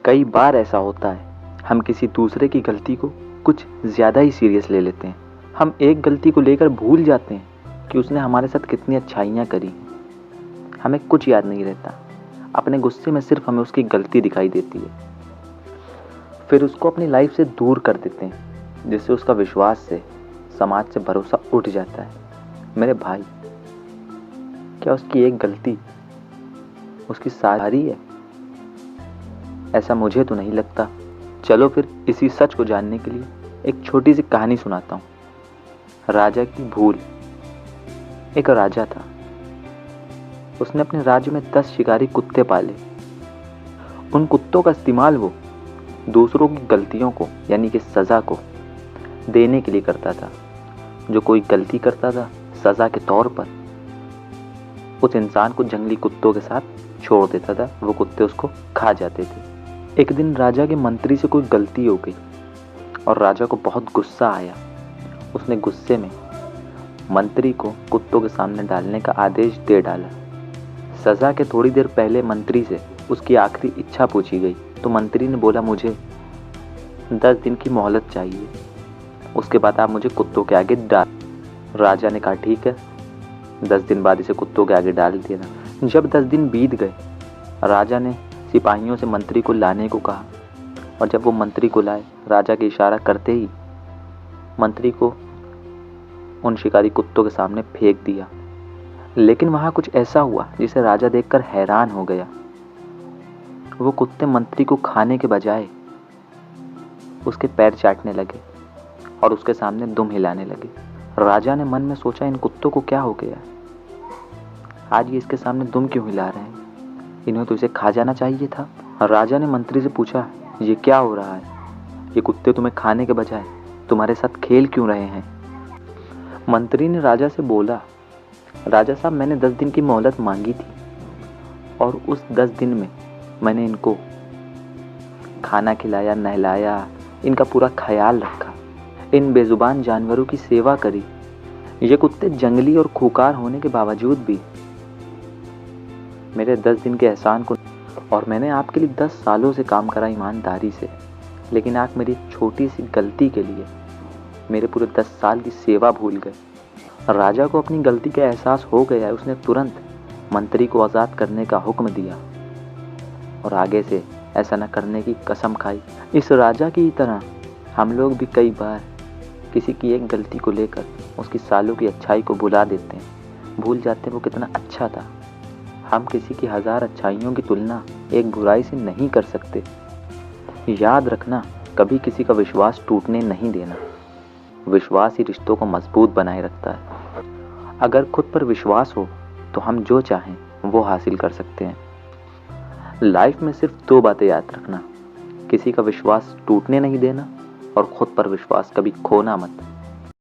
कई बार ऐसा होता है, हम किसी दूसरे की गलती को कुछ ज़्यादा ही सीरियस ले लेते हैं। हम एक गलती को लेकर भूल जाते हैं कि उसने हमारे साथ कितनी अच्छाइयाँ करी। हमें कुछ याद नहीं रहता, अपने गुस्से में सिर्फ हमें उसकी गलती दिखाई देती है। फिर उसको अपनी लाइफ से दूर कर देते हैं, जिससे उसका विश्वास से, समाज से भरोसा उठ जाता है। मेरे भाई, क्या उसकी एक गलती उसकी सारी है? ऐसा मुझे तो नहीं लगता। चलो फिर इसी सच को जानने के लिए एक छोटी सी कहानी सुनाता हूँ। राजा की भूल। एक राजा था, उसने अपने राज्य में 10 शिकारी कुत्ते पाले। उन कुत्तों का इस्तेमाल वो दूसरों की गलतियों को, यानी कि सज़ा को देने के लिए करता था। जो कोई गलती करता था, सज़ा के तौर पर उस इंसान को जंगली कुत्तों के साथ छोड़ देता था। वो कुत्ते उसको खा जाते थे। एक दिन राजा के मंत्री से कोई गलती हो गई और राजा को बहुत गुस्सा आया। उसने गुस्से में मंत्री को कुत्तों के सामने डालने का आदेश दे डाला। सज़ा के थोड़ी देर पहले मंत्री से उसकी आखिरी इच्छा पूछी गई तो मंत्री ने बोला, मुझे 10 दिन की मोहलत चाहिए, उसके बाद आप मुझे कुत्तों के आगे डाल। राजा ने कहा, ठीक है, 10 दिन बाद इसे कुत्तों के आगे डाल देना। जब 10 दिन बीत गए, राजा ने सिपाहियों से मंत्री को लाने को कहा और जब वो मंत्री को लाए, राजा के इशारा करते ही मंत्री को उन शिकारी कुत्तों के सामने फेंक दिया। लेकिन वहाँ कुछ ऐसा हुआ जिसे राजा देखकर हैरान हो गया। वो कुत्ते मंत्री को खाने के बजाय उसके पैर चाटने लगे और उसके सामने दुम हिलाने लगे। राजा ने मन में सोचा, इन कुत्तों को क्या हो गया? आज ये इसके सामने दुम क्यों हिला रहे हैं? इन्हें तो इसे खा जाना चाहिए था। राजा ने मंत्री से पूछा, ये क्या हो रहा है? ये कुत्ते तुम्हें खाने के बजाय तुम्हारे साथ खेल क्यों रहे हैं? मंत्री ने राजा से बोला, राजा साहब, मैंने 10 दिन की मोहलत मांगी थी और उस 10 दिन में मैंने इनको खाना खिलाया, नहलाया, इनका पूरा ख्याल रखा, इन बेजुबान जानवरों की सेवा करी। ये कुत्ते जंगली और खूंखार होने के बावजूद भी मेरे 10 दिन के एहसान को, और मैंने आपके लिए 10 सालों से काम करा ईमानदारी से, लेकिन आप मेरी छोटी सी गलती के लिए मेरे पूरे 10 साल की सेवा भूल गए। राजा को अपनी गलती का एहसास हो गया है। उसने तुरंत मंत्री को आज़ाद करने का हुक्म दिया और आगे से ऐसा न करने की कसम खाई। इस राजा की तरह हम लोग भी कई बार किसी की एक गलती को लेकर उसकी सालों की अच्छाई को भुला देते हैं, भूल जाते हैं वो कितना अच्छा था। हम किसी की 1000 अच्छाइयों की तुलना एक बुराई से नहीं कर सकते। याद रखना, कभी किसी का विश्वास टूटने नहीं देना। विश्वास ही रिश्तों को मजबूत बनाए रखता है। अगर खुद पर विश्वास हो तो हम जो चाहें वो हासिल कर सकते हैं। लाइफ में सिर्फ 2 बातें याद रखना, किसी का विश्वास टूटने नहीं देना और खुद पर विश्वास कभी खोना मत।